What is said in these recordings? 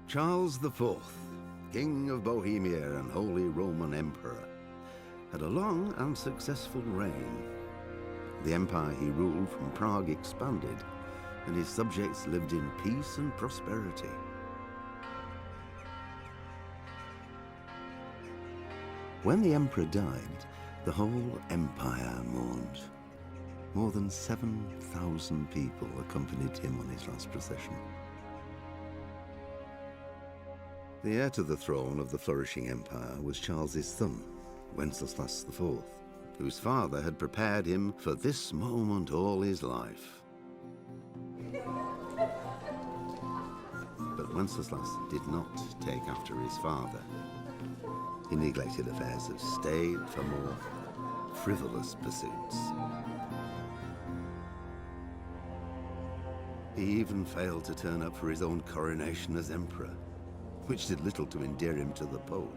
Charles IV, King of Bohemia and Holy Roman Emperor, had a long and successful reign. The empire he ruled from Prague expanded, and his subjects lived in peace and prosperity. When the emperor died, the whole empire mourned. More than 7,000 people accompanied him on his last procession. The heir to the throne of the flourishing empire was Charles's son, Wenceslas IV, whose father had prepared him for this moment all his life. But Wenceslas did not take after his father. He neglected affairs of state for more frivolous pursuits. He even failed to turn up for his own coronation as emperor, which did little to endear him to the Pope.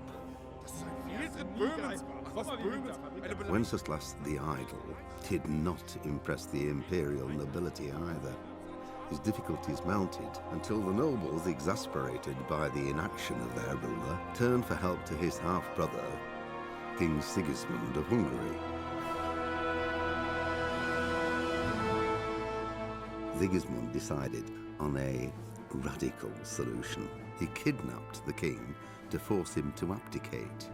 Wenceslas the Idle did not impress the imperial nobility either. His difficulties mounted until the nobles, exasperated by the inaction of their ruler, turned for help to his half-brother, King Sigismund of Hungary. Sigismund decided on a radical solution. He kidnapped the king to force him to abdicate,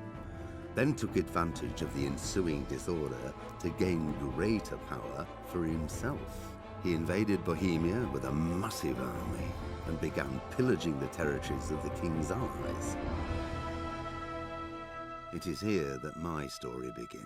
then took advantage of the ensuing disorder to gain greater power for himself. He invaded Bohemia with a massive army and began pillaging the territories of the king's allies. It is here that my story begins.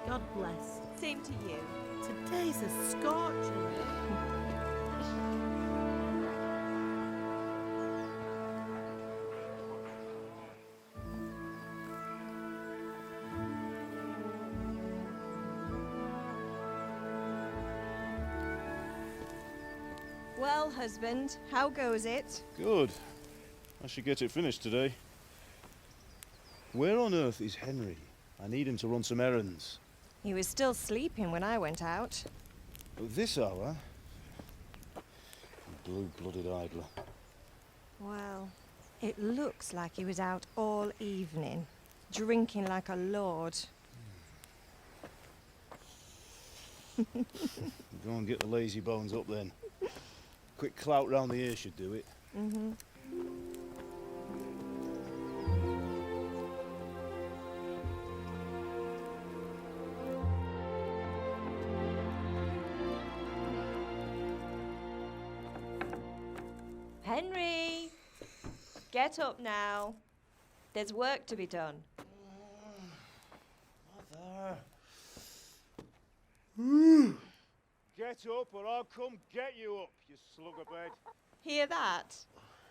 God bless. Same to you. Today's a scorcher. Well, husband, how goes it? Good. I should get it finished today. Where on earth is Henry? I need him to run some errands. He was still sleeping when I went out. At this hour? Blue-blooded idler. Well, it looks like he was out all evening, drinking like a lord. Go and get the lazy bones up then. Quick clout round the ear should do it. Mm-hmm. Henry! Get up now. There's work to be done. Mother. Get up or I'll come get you up, you slugabed. Hear that?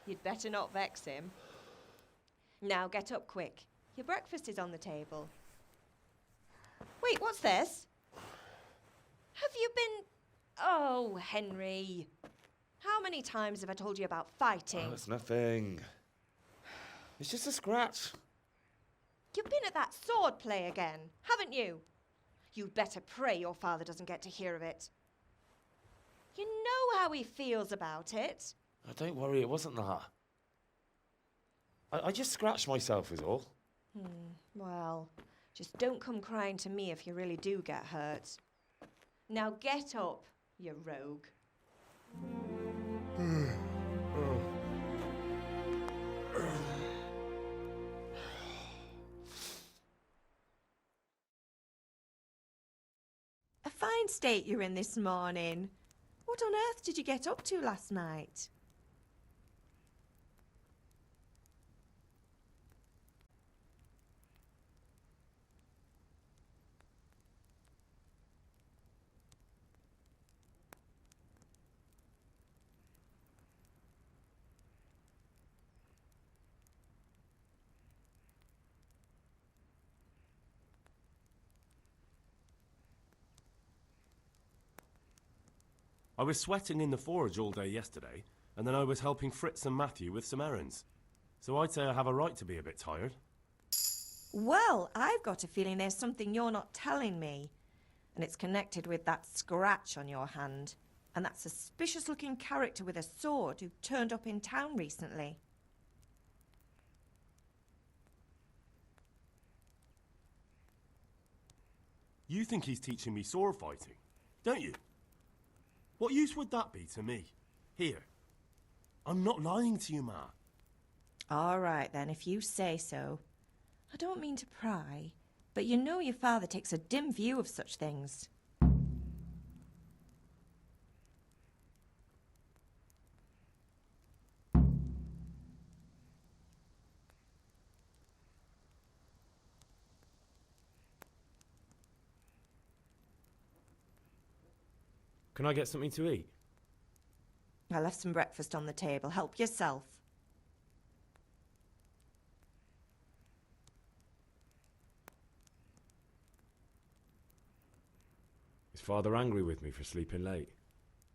You'd better not vex him. Now get up quick. Your breakfast is on the table. Wait, what's this? Have you been... Oh, Henry. How many times have I told you about fighting? Oh, it's nothing. It's just a scratch. You've been at that sword play again, haven't you? You'd better pray your father doesn't get to hear of it. You know how he feels about it. Oh, don't worry, it wasn't that. I just scratched myself is all. Well, just don't come crying to me if you really do get hurt. Now get up, you rogue. A fine state you're in this morning. What on earth did you get up to last night? I was sweating in the forge all day yesterday, and then I was helping Fritz and Matthew with some errands. So I'd say I have a right to be a bit tired. Well, I've got a feeling there's something you're not telling me. And it's connected with that scratch on your hand. And that suspicious-looking character with a sword who turned up in town recently. You think he's teaching me sword fighting, don't you? What use would that be to me? Here. I'm not lying to you, Ma. All right, then, if you say so. I don't mean to pry, but you know your father takes a dim view of such things. Can I get something to eat? I left some breakfast on the table. Help yourself. Is Father angry with me for sleeping late?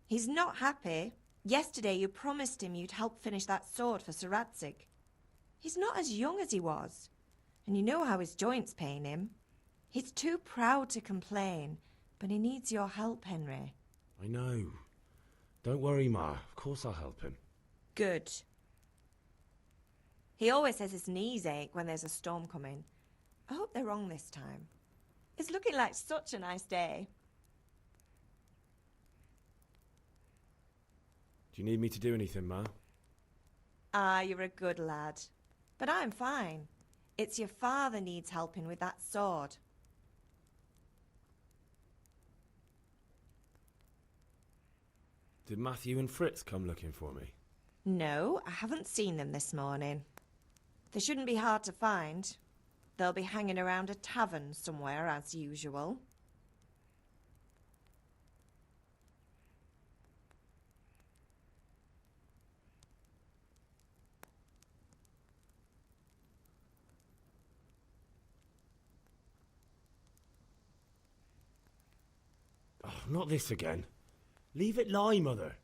He's not happy. Yesterday you promised him you'd help finish that sword for Sir Radzig. He's not as young as he was. And you know how his joints pain him. He's too proud to complain, but he needs your help, Henry. I know. Don't worry, Ma. Of course I'll help him. Good. He always says his knees ache when there's a storm coming. I hope they're wrong this time. It's looking like such a nice day. Do you need me to do anything, Ma? Ah, you're a good lad. But I'm fine. It's your father needs helping with that sword. Did Matthew and Fritz come looking for me? No, I haven't seen them this morning. They shouldn't be hard to find. They'll be hanging around a tavern somewhere, as usual. Oh, not this again. Leave it lie, Mother.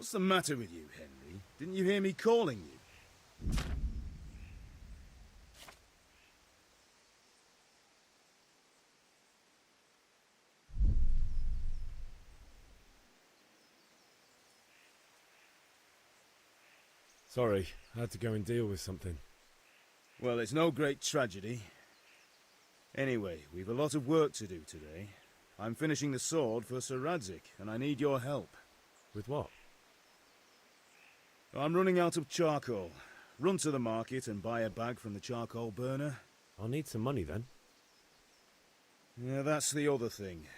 What's the matter with you, Henry? Didn't you hear me calling you? Sorry, I had to go and deal with something. Well, it's no great tragedy. Anyway, we've a lot of work to do today. I'm finishing the sword for Sir Radzig, and I need your help. With what? I'm running out of charcoal. Run to the market and buy a bag from the charcoal burner. I'll need some money then. Yeah, that's the other thing.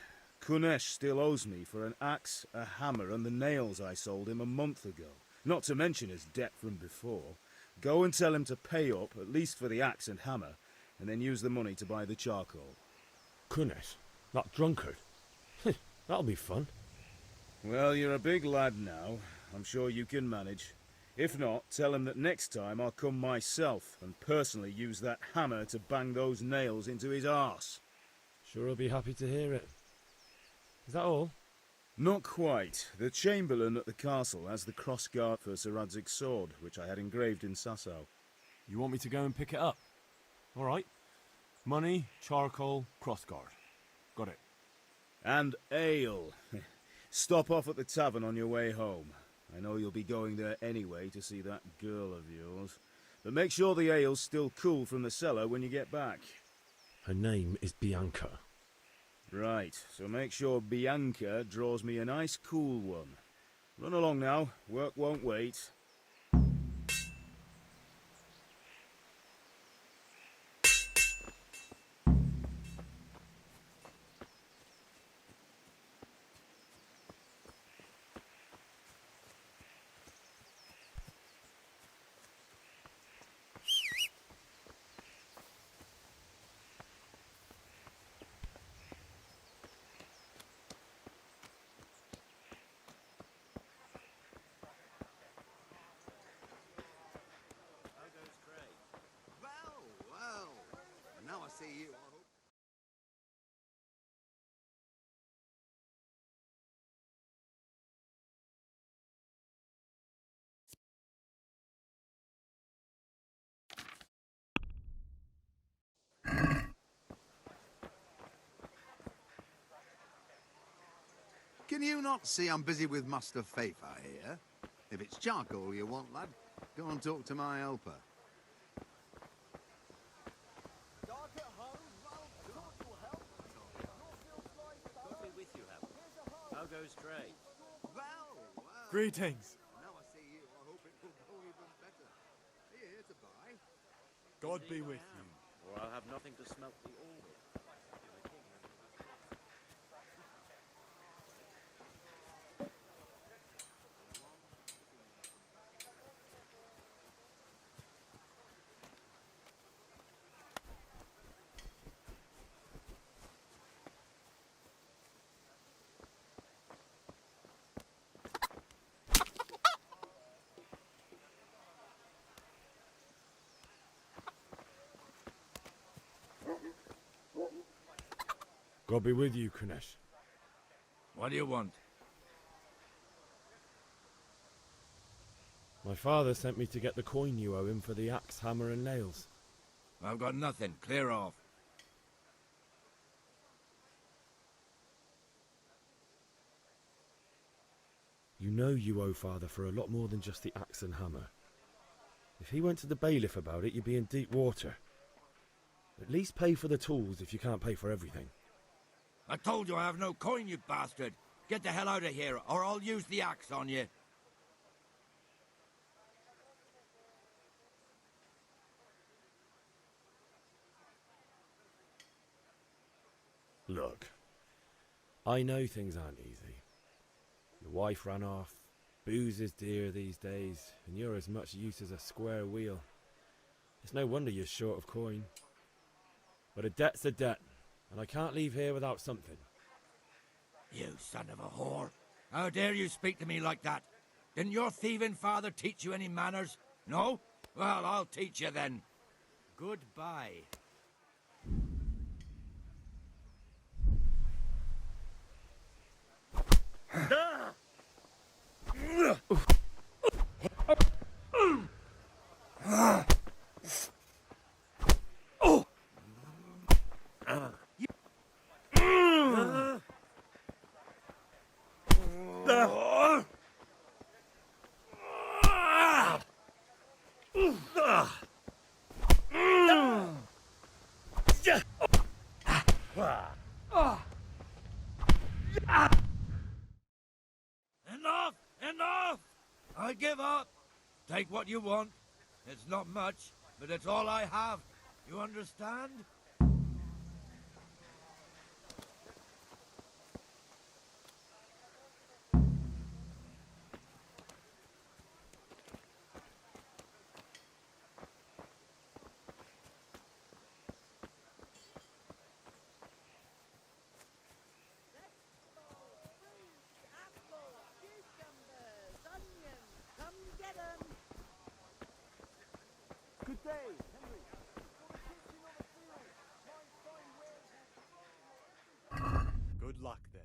Kunesh still owes me for an axe, a hammer, and the nails I sold him a month ago. Not to mention his debt from before. Go and tell him to pay up, at least for the axe and hammer, and then use the money to buy the charcoal. Kunesh? That drunkard? That'll be fun. Well, you're a big lad now. I'm sure you can manage. If not, tell him that next time I'll come myself and personally use that hammer to bang those nails into his arse. Sure, I'll be happy to hear it. Is that all? Not quite. The Chamberlain at the castle has the crossguard for Sir Radzig's sword, which I had engraved in Sasau. You want me to go and pick it up? All right. Money, charcoal, crossguard. Got it. And ale. Stop off at the tavern on your way home. I know you'll be going there anyway to see that girl of yours. But make sure the ale's still cool from the cellar when you get back. Her name is Bianca. Right, so make sure Bianca draws me a nice cool one. Run along now, work won't wait. Well, and now I see you. I hope. Can you not see I'm busy with Master Fafa here? If it's charcoal you want, lad, go and talk to my helper. How goes trade? Well. Greetings. Now I see you, I hope it will go even better. Are you here to buy? God be with you. Or I'll have nothing to smelt the ore with. God be with you, Kunesh. What do you want? My father sent me to get the coin you owe him for the axe, hammer and nails. I've got nothing. Clear off. You know you owe father for a lot more than just the axe and hammer. If he went to the bailiff about it, you'd be in deep water. At least pay for the tools if you can't pay for everything. I told you I have no coin, you bastard. Get the hell out of here, or I'll use the axe on you. Look, I know things aren't easy. Your wife ran off, booze is dear these days, and you're as much use as a square wheel. It's no wonder you're short of coin. But a debt's a debt, and I can't leave here without something. You son of a whore. How dare you speak to me like that? Didn't your thieving father teach you any manners? No? Well, I'll teach you then. Goodbye. Enough! Enough! I give up. Take what you want. It's not much, but it's all I have. You understand? Good day, Henry. Good luck, then.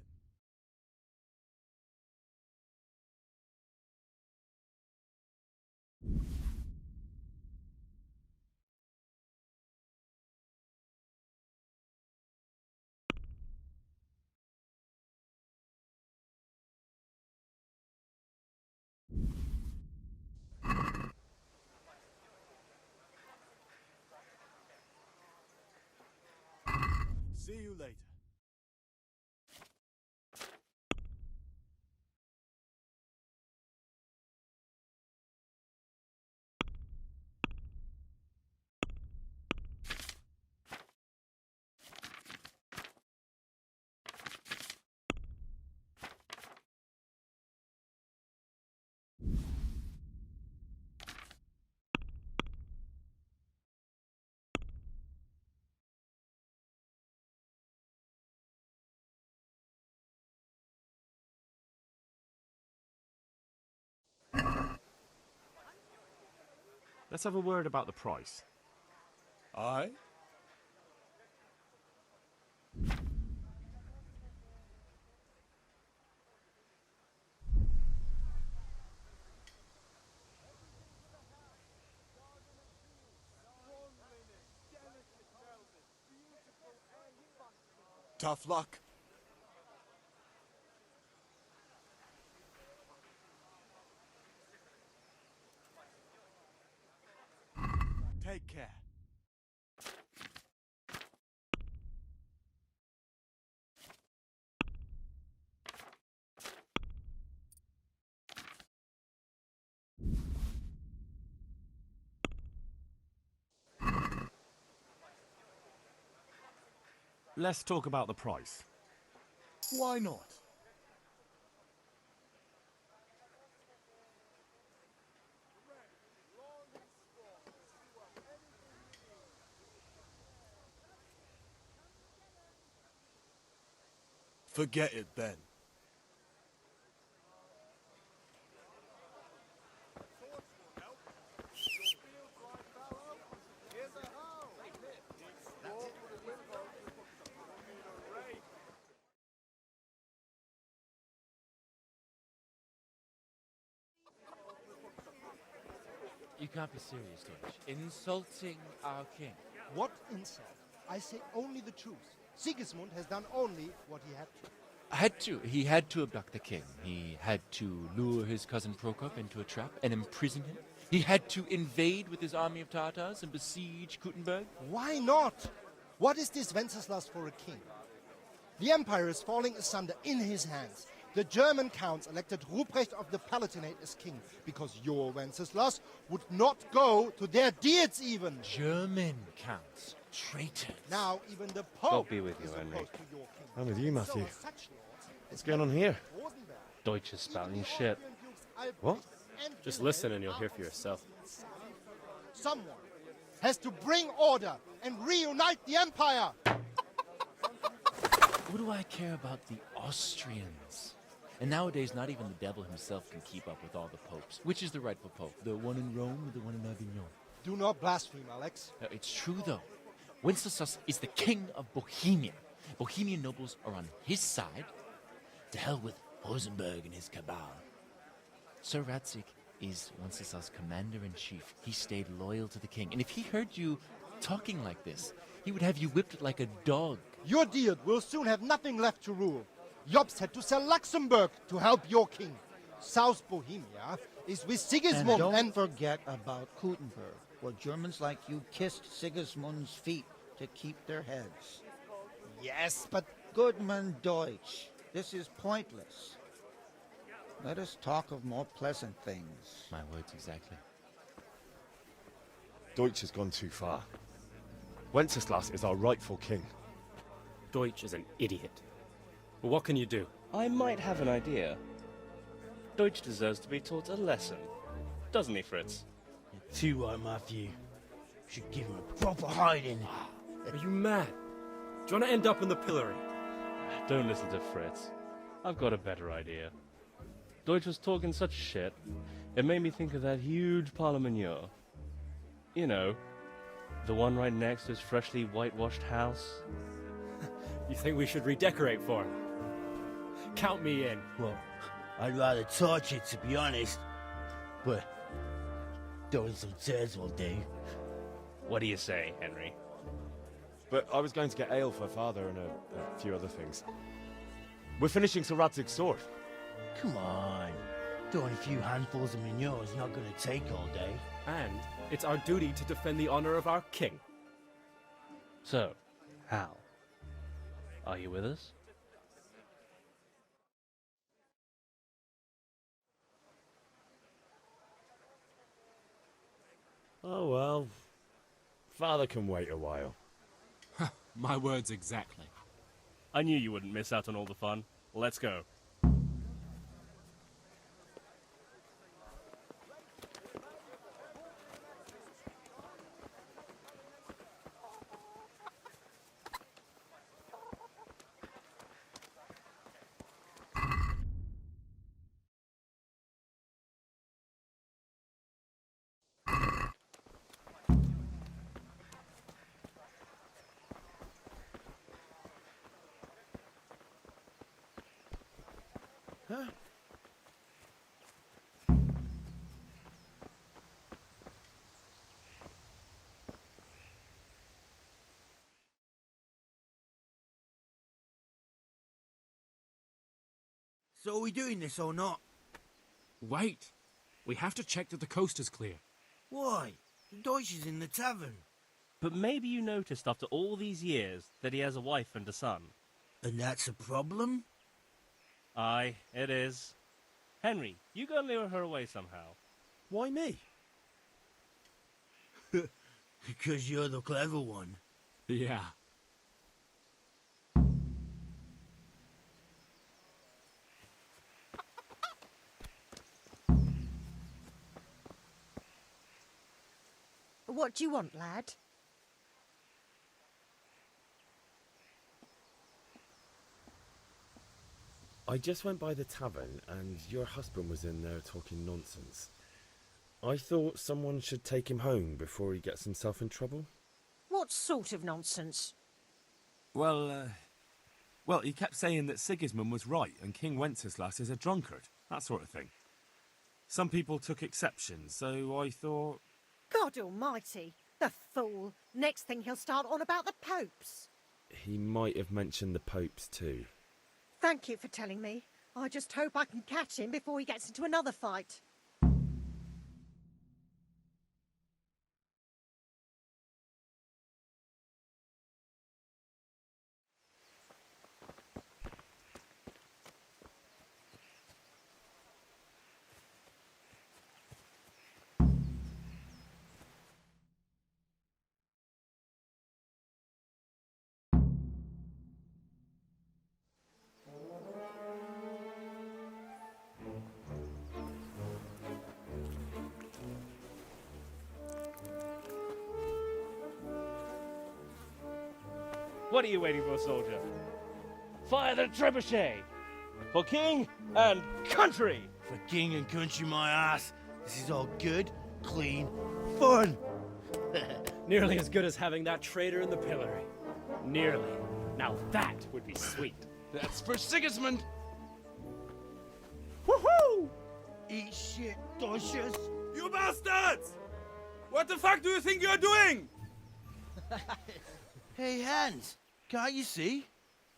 See you later. Let's have a word about the price. Aye? Tough luck. Take care. Let's talk about the price. Why not? Forget it then. You can't be serious, Deutsch. Insulting our king. What insult? I say only the truth. Sigismund has done only what he had to. Had to. He had to abduct the king. He had to lure his cousin Prokop into a trap and imprison him. He had to invade with his army of Tatars and besiege Kuttenberg. Why not? What is this Wenceslas for a king? The empire is falling asunder in his hands. The German counts elected Ruprecht of the Palatinate as king because your Wenceslas would not go to their deeds even. German counts. Traitors. Now even the Pope God be with you, is Henry. opposed to your king. I'm with you, Matthew. So are such lords What's going on here? Rosenberg, Deutsch is spouting shit. What? and Just listen and you'll hear for yourself. someone has to bring order and reunite the empire. What do I care about the Austrians? And nowadays, not even the devil himself can keep up with all the popes. Which is the rightful pope? The one in Rome or the one in Avignon? Do not blaspheme, Alex. It's true, though. Wenceslas is the king of Bohemia. Bohemian nobles are on his side. To hell with Rosenberg and his cabal. Sir Radzig is Wenceslas' commander-in-chief. He stayed loyal to the king, and if he heard you talking like this, he would have you whipped like a dog. Your dear will soon have nothing left to rule. Jobst had to sell Luxembourg to help your king. South Bohemia is with Sigismund And don't forget about Kuttenberg, where Germans like you kissed Sigismund's feet to keep their heads. Yes, but... Goodman Deutsch, this is pointless. Let us talk of more pleasant things. My words exactly. Deutsch has gone too far. Wenceslas is our rightful king. Deutsch is an idiot. But what can you do? I might have an idea. Deutsch deserves to be taught a lesson. Doesn't he, Fritz? You're too right, Matthew. Should give him a proper hiding. Are you mad? Do you want to end up in the pillory? Don't listen to Fritz. I've got a better idea. Deutsch was talking such shit, it made me think of that huge parliament. You know, the one right next to his freshly whitewashed house. You think we should redecorate for him? Count me in. Well, I'd rather torch it, to be honest. But throwing some tears will do. What do you say, Henry? But I was going to get ale for father and a few other things. We're finishing Sir Radzig's sword. Come on. Throwing a few handfuls of manure is not going to take all day. And it's our duty to defend the honor of our king. So, Hal, are you with us? Oh well. Father can wait a while. My words exactly. I knew you wouldn't miss out on all the fun. Let's go. Huh? So are we doing this or not? Wait. We have to check that the coast is clear. Why? The Deutsch is in the tavern. But maybe you noticed after all these years that he has a wife and a son. And that's a problem? Aye, it is. Henry, you go and lure her away somehow. Why me? Because you're the clever one. Yeah. What do you want, lad? I just went by the tavern and your husband was in there talking nonsense. I thought someone should take him home before he gets himself in trouble. What sort of nonsense? Well, he kept saying that Sigismund was right and King Wenceslas is a drunkard, that sort of thing. Some people took exception, so I thought... God almighty, the fool. Next thing he'll start on about the popes. He might have mentioned the popes too. Thank you for telling me. I just hope I can catch him before he gets into another fight. What are you waiting for, soldier? Fire the trebuchet! For king and country! For king and country, my ass. This is all good, clean, fun. Nearly as good as having that traitor in the pillory. Nearly. Now that would be sweet. That's for Sigismund! Woohoo! Eat shit, dodgers. You bastards! What the fuck do you think you're doing? Hey, Hans, can't you see?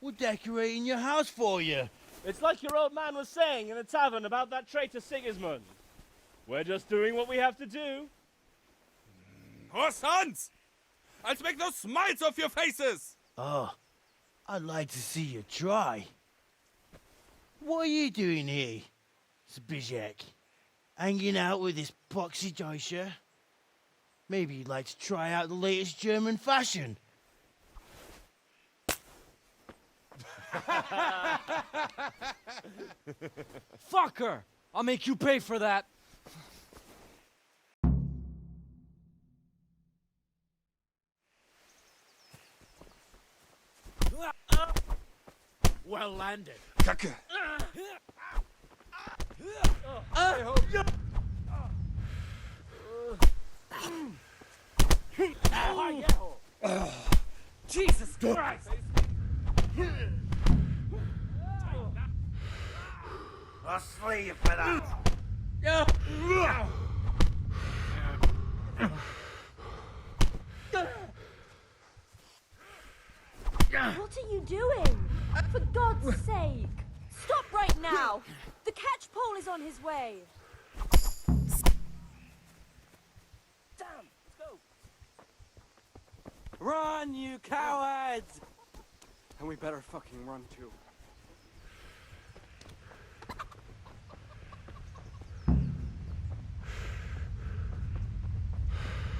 We're decorating your house for you. It's like your old man was saying in the tavern about that traitor Sigismund. We're just doing what we have to do. Oh, sons! I'll make those smiles off your faces! Oh, I'd like to see you try. What are you doing here, Zbigniew? Hanging out with this poxy Deutscher? Maybe you'd like to try out the latest German fashion. Fucker! I'll make you pay for that. Well landed. Kacke! Jesus Christ! I'll slay you for that. What are you doing? For God's sake! Stop right now! The catch pole is on his way! Damn! Let's go! Run, you cowards! And we better fucking run too.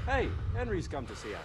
Hey, Henry's come to see us.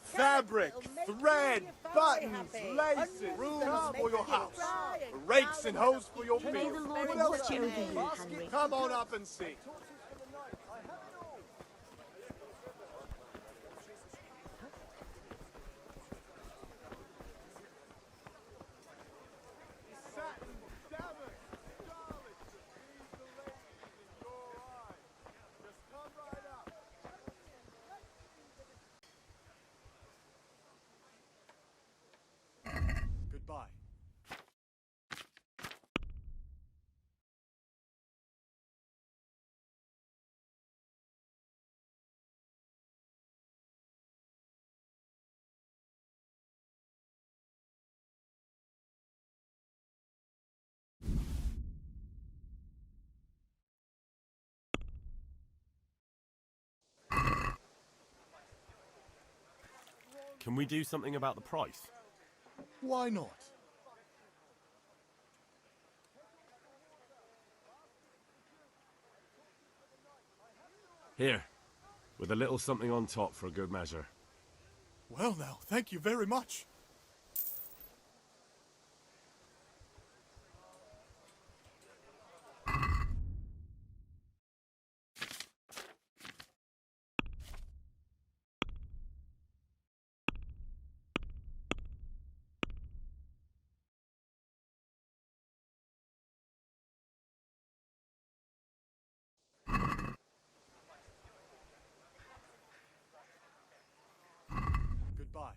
Fabric, thread, buttons, laces, rooms for your house, rakes and hoes for your May field. the Lord What else watch do you over need? you, Henry. Come on up and see. Goodbye. Can we do something about the price? Why not? Here, with a little something on top for a good measure. Well now, thank you very much. Goodbye.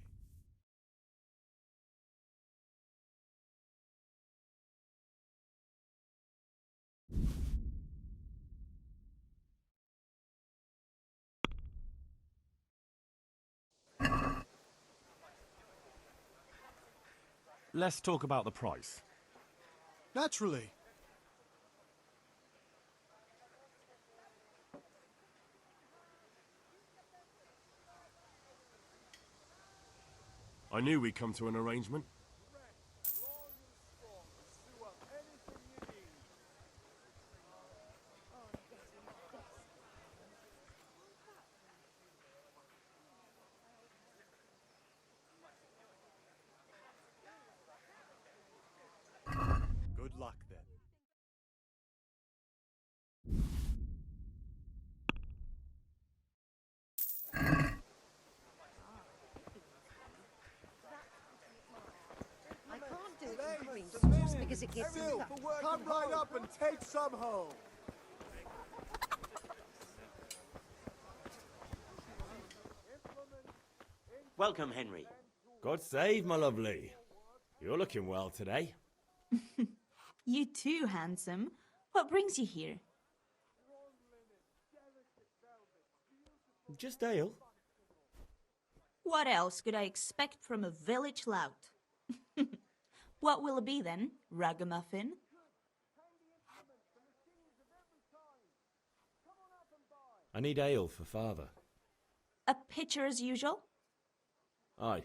Let's talk about the price. Naturally. I knew we'd come to an arrangement. because it gives him... Emil, come right up and take some home. Welcome, Henry. God save, my lovely. You're looking well today. You too, handsome. What brings you here? Just ale. What else could I expect from a village lout? What will it be then, ragamuffin? I need ale for father. A pitcher as usual? Aye.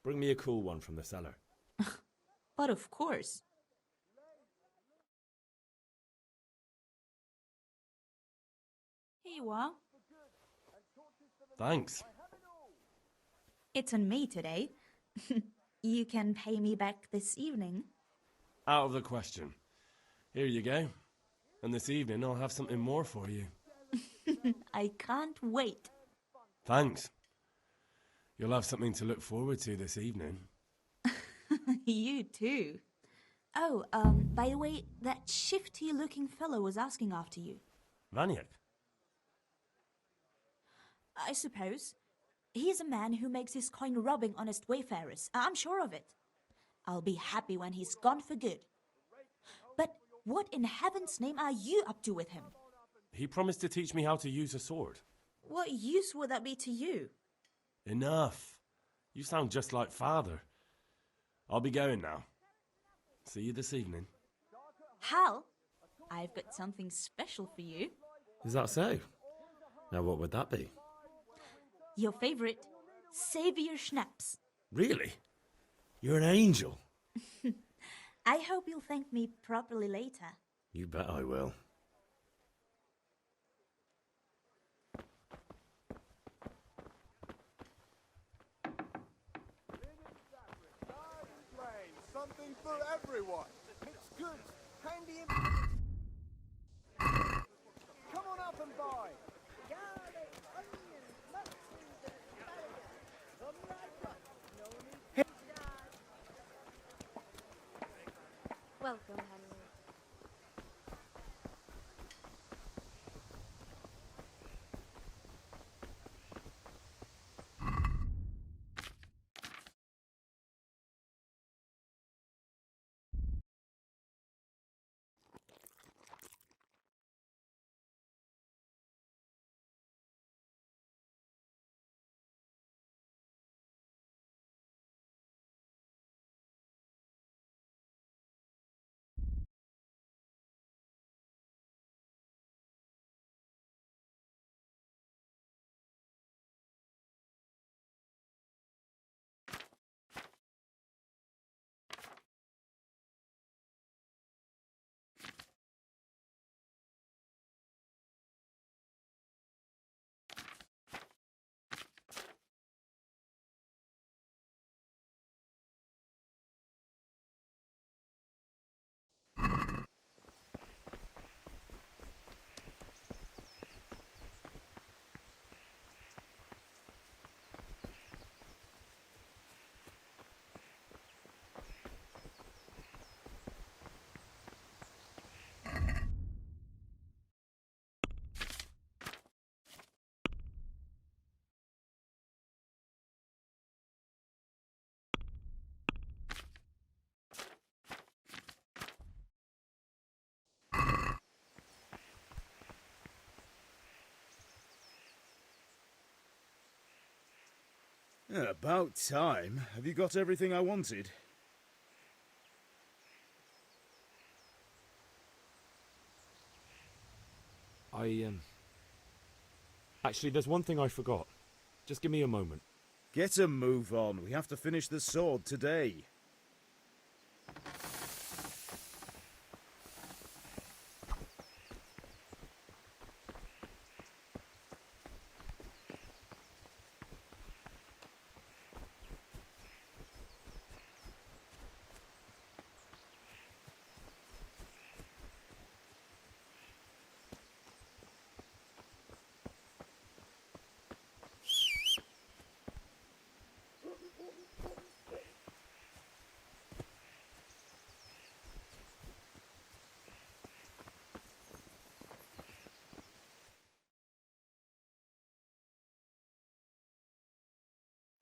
Bring me a cool one from the cellar. But of course. Here you are. Thanks. It's on me today. You can pay me back this evening. Out of the question. Here you go. And this evening I'll have something more for you. I can't wait. Thanks. You'll have something to look forward to this evening. You too. Oh, by the way, that shifty-looking fellow was asking after you. Vaniak? I suppose. He's a man who makes his coin robbing honest wayfarers. I'm sure of it. I'll be happy when he's gone for good. But what in heaven's name are you up to with him? He promised to teach me how to use a sword. What use would that be to you? Enough. You sound just like father. I'll be going now. See you this evening. Hal, I've got something special for you. Is that so? Now what would that be? Your favorite, Savior Schnapps. Really? You're an angel. I hope you'll thank me properly later. You bet I will. Something for everyone. It's good. Handy in... Come on up and buy. Welcome, Henry. Yeah, about time. Have you got everything I wanted? Actually, there's one thing I forgot. Just give me a moment. Get a move on. We have to finish the sword today.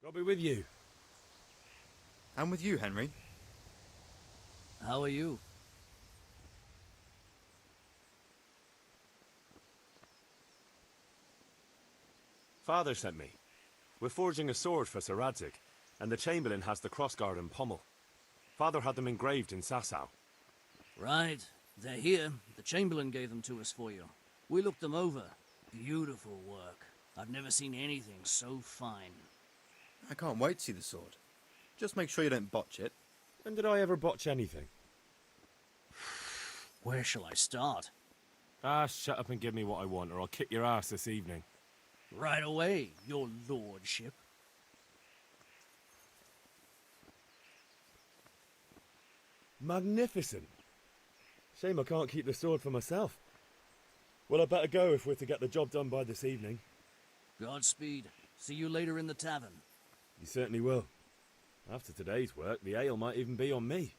I'll be with you. And with you, Henry. How are you? Father sent me. We're forging a sword for Sir Radzig, and the Chamberlain has the crossguard and pommel. Father had them engraved in Sasau. Right. They're here. The Chamberlain gave them to us for you. We looked them over. Beautiful work. I've never seen anything so fine. I can't wait to see the sword. Just make sure you don't botch it. When did I ever botch anything? Where shall I start? Ah, shut up and give me what I want, or I'll kick your ass this evening. Right away, your lordship. Magnificent. Shame I can't keep the sword for myself. Well, I better go if we're to get the job done by this evening. Godspeed. See you later in the tavern. You certainly will. After today's work, the ale might even be on me.